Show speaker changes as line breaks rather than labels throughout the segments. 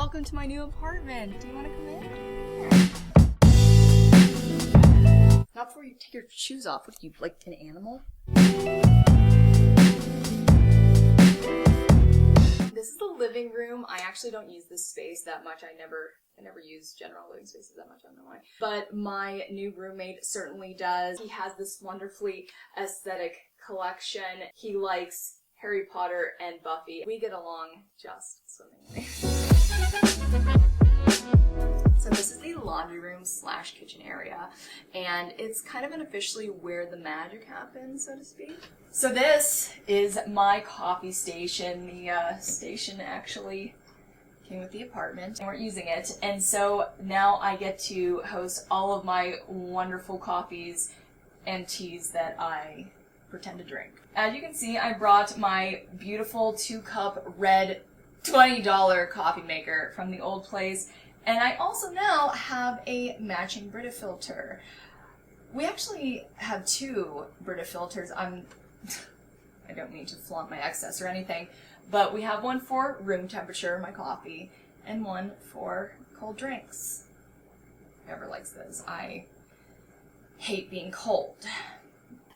welcome to my new apartment. Do you want to come in? Not before you take your shoes off. What are you, like an animal? This is the living room. I actually don't use this space that much. I never use general living spaces that much. I don't know why. But my new roommate certainly does. He has this wonderfully aesthetic collection. He likes Harry Potter and Buffy. We get along just swimmingly. So this is the laundry room / kitchen area, and it's kind of unofficially where the magic happens, so to speak. So this is my coffee station. The station actually came with the apartment, and we're using it, and so now I get to host all of my wonderful coffees and teas that I pretend to drink. As you can see, I brought my beautiful 2-cup red $20 coffee maker from the old place, and I also now have a matching Brita filter. We actually have 2 Brita filters. I don't mean to flaunt my excess or anything, but we have one for room temperature, my coffee, and one for cold drinks. Whoever likes those. I hate being cold.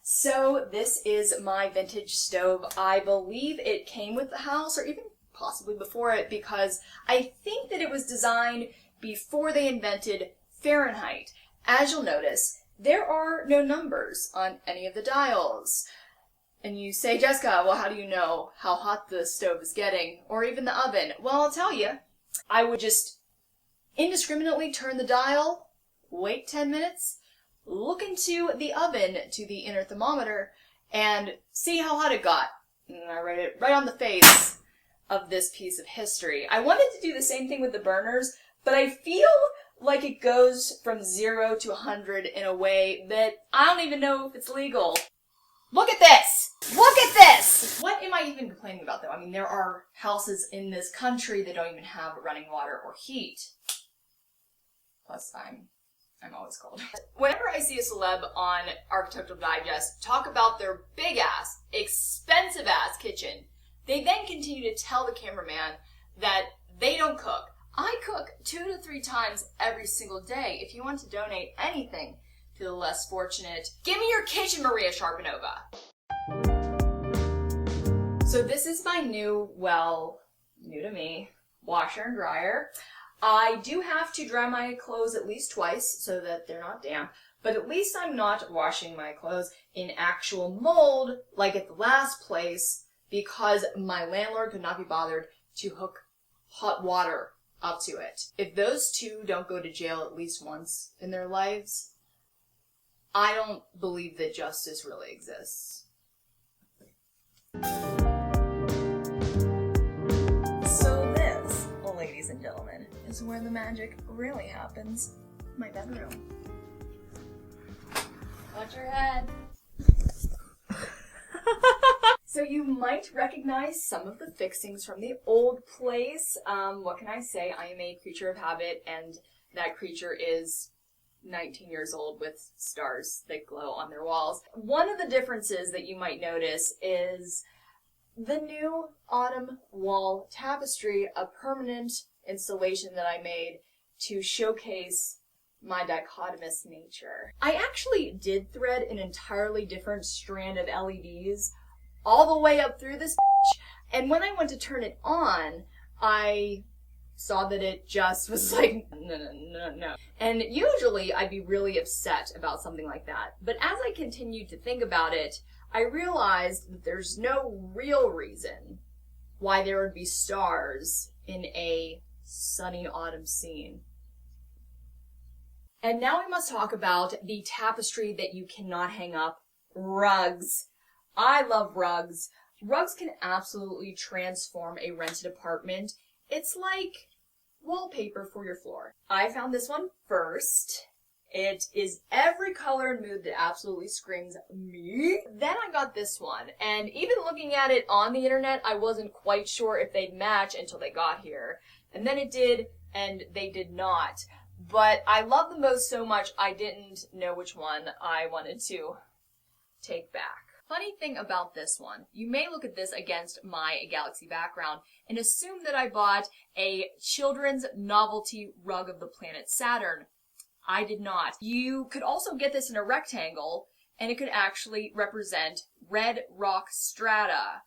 So this is my vintage stove. I believe it came with the house, or even possibly before it, because I think that it was designed before they invented Fahrenheit. As you'll notice, there are no numbers on any of the dials. And you say, Jessica, well, how do you know how hot the stove is getting, or even the oven? Well, I'll tell you. I would just indiscriminately turn the dial, wait 10 minutes, look into the oven to the inner thermometer, and see how hot it got. And I write it right on the face of this piece of history. I wanted to do the same thing with the burners, but I feel like it goes from 0 to 100 in a way that I don't even know if it's legal. Look at this! Look at this! What am I even complaining about, though? I mean, there are houses in this country that don't even have running water or heat. Plus, I'm always cold. Whenever I see a celeb on Architectural Digest talk about their big-ass, expensive-ass kitchen, they then continue to tell the cameraman that they don't cook. I cook 2 to 3 times every single day. If you want to donate anything to the less fortunate, give me your kitchen, Maria Sharpanova. So this is my new, well, new to me, washer and dryer. I do have to dry my clothes at least twice so that they're not damp, but at least I'm not washing my clothes in actual mold like at the last place, because my landlord could not be bothered to hook hot water up to it. If those two don't go to jail at least once in their lives, I don't believe that justice really exists. So this, ladies and gentlemen, is where the magic really happens. My bedroom. Watch your head. So you might recognize some of the fixings from the old place. What can I say? I am a creature of habit, and that creature is 19 years old with stars that glow on their walls. One of the differences that you might notice is the new autumn wall tapestry, a permanent installation that I made to showcase my dichotomous nature. I actually did thread an entirely different strand of LEDs all the way up through this bitch, and when I went to turn it on, I saw that it just was like, no. And usually I'd be really upset about something like that. But as I continued to think about it, I realized that there's no real reason why there would be stars in a sunny autumn scene. And now we must talk about the tapestry that you cannot hang up, rugs. I love rugs. Rugs can absolutely transform a rented apartment. It's like wallpaper for your floor. I found this one first. It is every color and mood that absolutely screams me. Then I got this one, and even looking at it on the internet, I wasn't quite sure if they'd match until they got here. And then it did, and they did not. But I love them both so much, I didn't know which one I wanted to take back. Funny thing about this one, you may look at this against my galaxy background and assume that I bought a children's novelty rug of the planet Saturn. I did not. You could also get this in a rectangle, and it could actually represent red rock strata.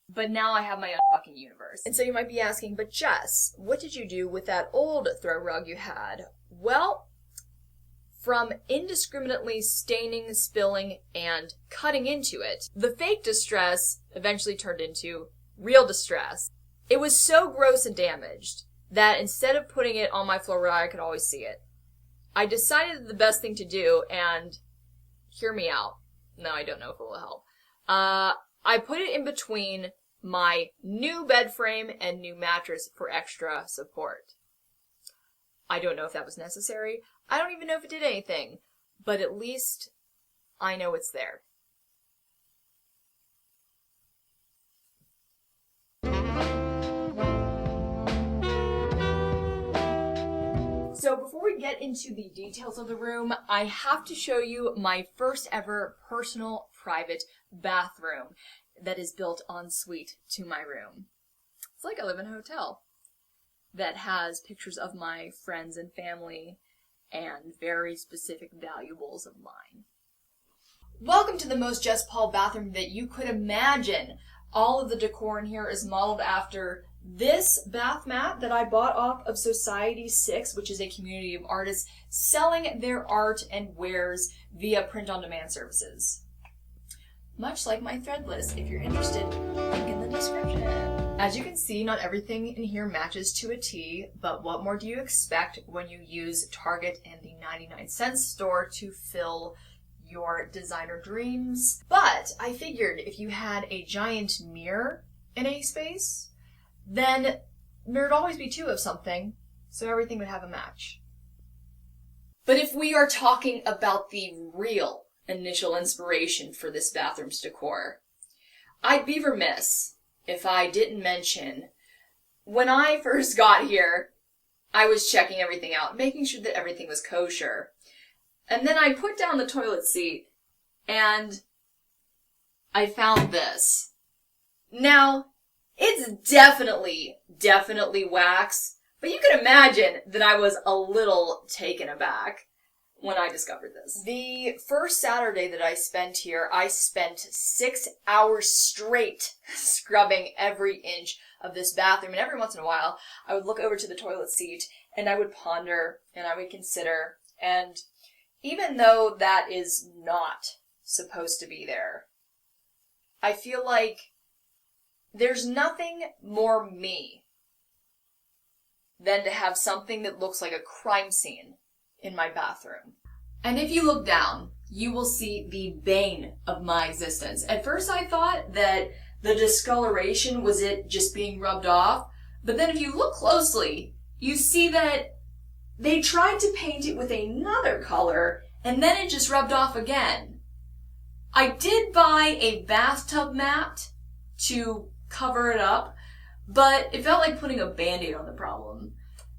But now I have my own fucking universe. And so you might be asking, but Jess, what did you do with that old throw rug you had? Well, from indiscriminately staining, spilling, and cutting into it, the fake distress eventually turned into real distress. It was so gross and damaged that instead of putting it on my floor where I could always see it, I decided that the best thing to do, and hear me out. No, I don't know if it will help. I put it in between my new bed frame and new mattress for extra support. I don't know if that was necessary. I don't even know if it did anything, but at least I know it's there. So before we get into the details of the room, I have to show you my first ever personal private bathroom that is built en suite to my room. It's like I live in a hotel that has pictures of my friends and family and very specific valuables of mine. Welcome to the most Jess Paul bathroom that you could imagine. All of the decor in here is modeled after this bath mat that I bought off of Society 6, which is a community of artists selling their art and wares via print-on-demand services. Much like my Threadless, if you're interested, link in the description. As you can see, not everything in here matches to a T, but what more do you expect when you use Target and the 99-cent store to fill your designer dreams? But I figured if you had a giant mirror in a space, then there would always be two of something, so everything would have a match. But if we are talking about the real initial inspiration for this bathroom's decor, I'd be remiss if I didn't mention, when I first got here, I was checking everything out, making sure that everything was kosher. And then I put down the toilet seat, and I found this. Now, it's definitely wax, but you can imagine that I was a little taken aback when I discovered this. The first Saturday that I spent here, I spent 6 hours straight scrubbing every inch of this bathroom, and every once in a while, I would look over to the toilet seat, and I would ponder, and I would consider, and even though that is not supposed to be there, I feel like there's nothing more me than to have something that looks like a crime scene in my bathroom. And if you look down, you will see the bane of my existence. At first I thought that the discoloration was it just being rubbed off, but then if you look closely, you see that they tried to paint it with another color, and then it just rubbed off again. I did buy a bathtub mat to cover it up, but it felt like putting a Band-Aid on the problem.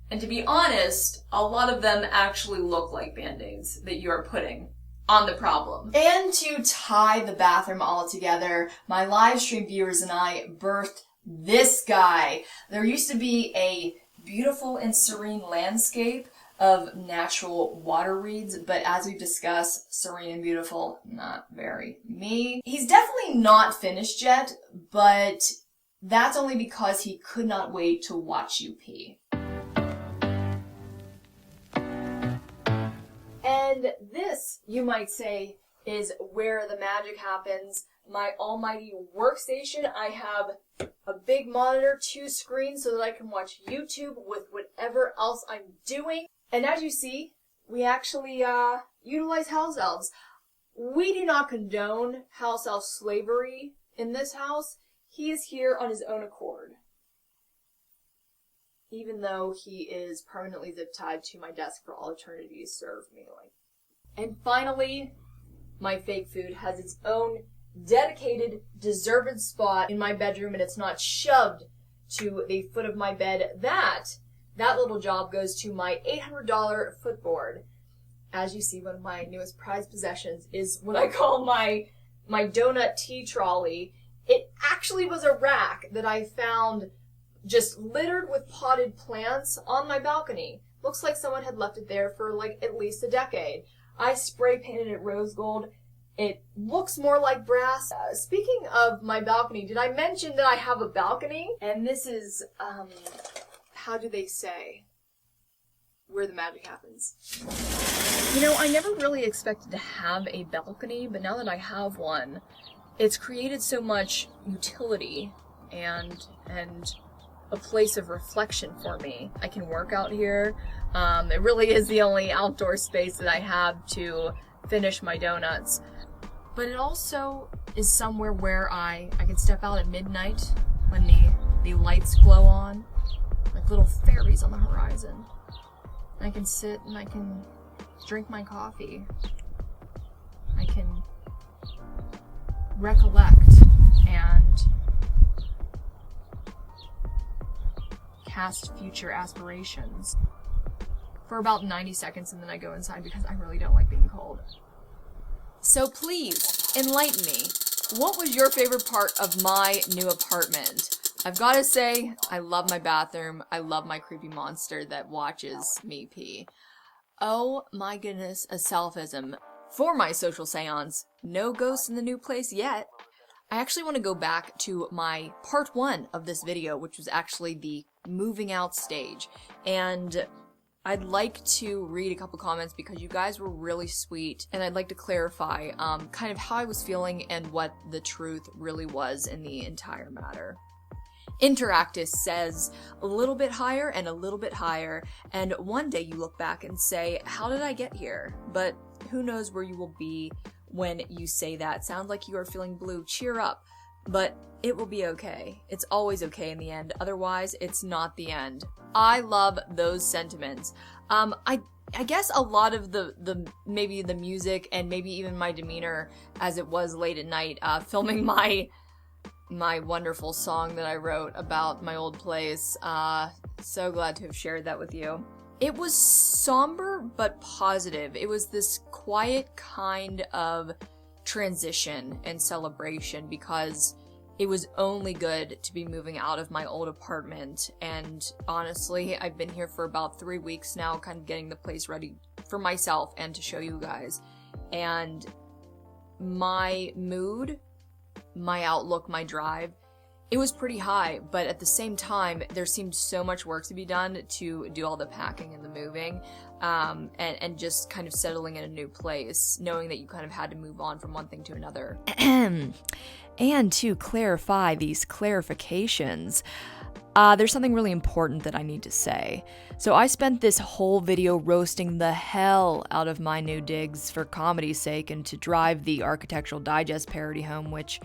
And to be honest, a lot of them actually look like Band-Aids that you are putting on the problem. And to tie the bathroom all together, my live stream viewers and I birthed this guy. There used to be a beautiful and serene landscape of natural water reeds, but as we've discussed, serene and beautiful, not very me. He's definitely not finished yet, but that's only because he could not wait to watch you pee. And this, you might say, is where the magic happens. My almighty workstation. I have a big monitor, 2 screens, so that I can watch YouTube with whatever else I'm doing. And as you see, we actually utilize house elves. We do not condone house elf slavery in this house. He is here on his own accord, even though he is permanently zip-tied to my desk for all eternity to serve me like. And finally, my fake food has its own dedicated, deserved spot in my bedroom, and it's not shoved to the foot of my bed. That little job goes to my $800 footboard. as you see, one of my newest prized possessions is what I call my donut tea trolley. It actually was a rack that I found just littered with potted plants on my balcony. Looks like someone had left it there for like at least a decade. I spray painted it rose gold. It looks more like brass. Speaking of my balcony, did I mention that I have a balcony? And this is, how do they say, where the magic happens. You know, I never really expected to have a balcony, but now that I have one, it's created so much utility and a place of reflection for me. I can work out here. It really is the only outdoor space that I have to finish my donuts. But it also is somewhere where I can step out at midnight when the lights glow on, like little fairies on the horizon. And I can sit and I can drink my coffee. I can recollect and cast future aspirations for about 90 seconds, and then I go inside because I really don't like being cold. So please, enlighten me. What was your favorite part of my new apartment? I've got to say, I love my bathroom. I love my creepy monster that watches me pee. Oh my goodness, a selfism. For my social seance, no ghosts in the new place yet. I actually want to go back to my part 1 of this video, which was actually the moving out stage. And I'd like to read a couple comments because you guys were really sweet, and I'd like to clarify kind of how I was feeling and what the truth really was in the entire matter. Interactus says a little bit higher and a little bit higher, and one day you look back and say, how did I get here? But who knows where you will be when you say that. Sounds like you are feeling blue. Cheer up. But it will be okay. It's always okay in the end. Otherwise, it's not the end. I love those sentiments. I guess a lot of the maybe the music and maybe even my demeanor as it was late at night, filming my wonderful song that I wrote about my old place. So glad to have shared that with you. It was somber but positive. It was this quiet kind of transition and celebration because it was only good to be moving out of my old apartment. And honestly, I've been here for about 3 weeks now, kind of getting the place ready for myself and to show you guys. And my mood, my outlook, my drive, it was pretty high, but at the same time, there seemed so much work to be done to do all the packing and the moving, and just kind of settling in a new place, knowing that you kind of had to move on from one thing to another. And to clarify these clarifications, there's something really important that I need to say. So I spent this whole video roasting the hell out of my new digs for comedy's sake and to drive the Architectural Digest parody home, which,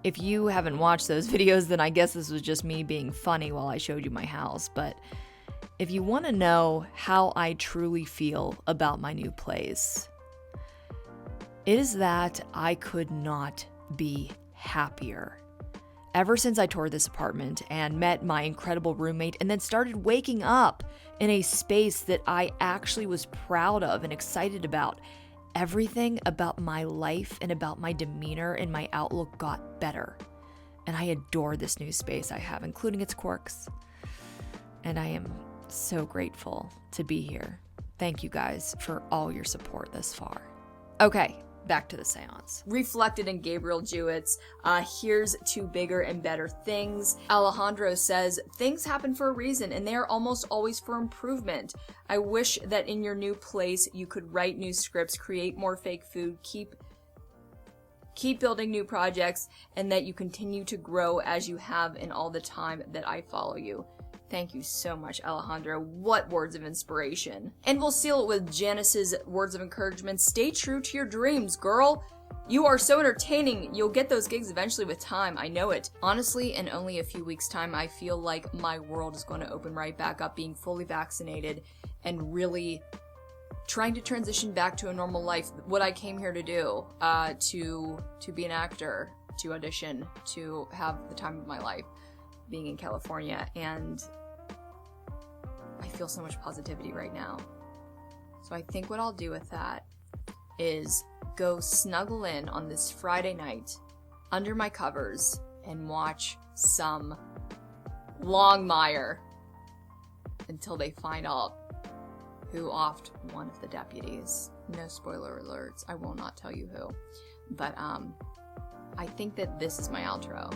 if you haven't watched those videos, then I guess this was just me being funny while I showed you my house. But if you want to know how I truly feel about my new place, it is that I could not be happier. Ever since I toured this apartment and met my incredible roommate and then started waking up in a space that I actually was proud of and excited about, everything about my life and about my demeanor and my outlook got better. And I adore this new space I have, including its quirks. And I am so grateful to be here. Thank you guys for all your support thus far. Okay, back to the seance. Reflected in Gabriel Jewett's Here's to Bigger and Better Things. Alejandro says, things happen for a reason and they are almost always for improvement. I wish that in your new place you could write new scripts, create more fake food, keep building new projects, and that you continue to grow as you have in all the time that I follow you. Thank you so much, Alejandro. What words of inspiration. And we'll seal it with Janice's words of encouragement. Stay true to your dreams, girl. You are so entertaining. You'll get those gigs eventually with time. I know it. Honestly, in only a few weeks' time, I feel like my world is going to open right back up, being fully vaccinated and really trying to transition back to a normal life. What I came here to do, to be an actor, to audition, to have the time of my life being in California, and I feel so much positivity right now. So I think what I'll do with that is go snuggle in on this Friday night under my covers and watch some Longmire until they find out who offed one of the deputies. No spoiler alerts. I will not tell you who. But I think that this is my outro.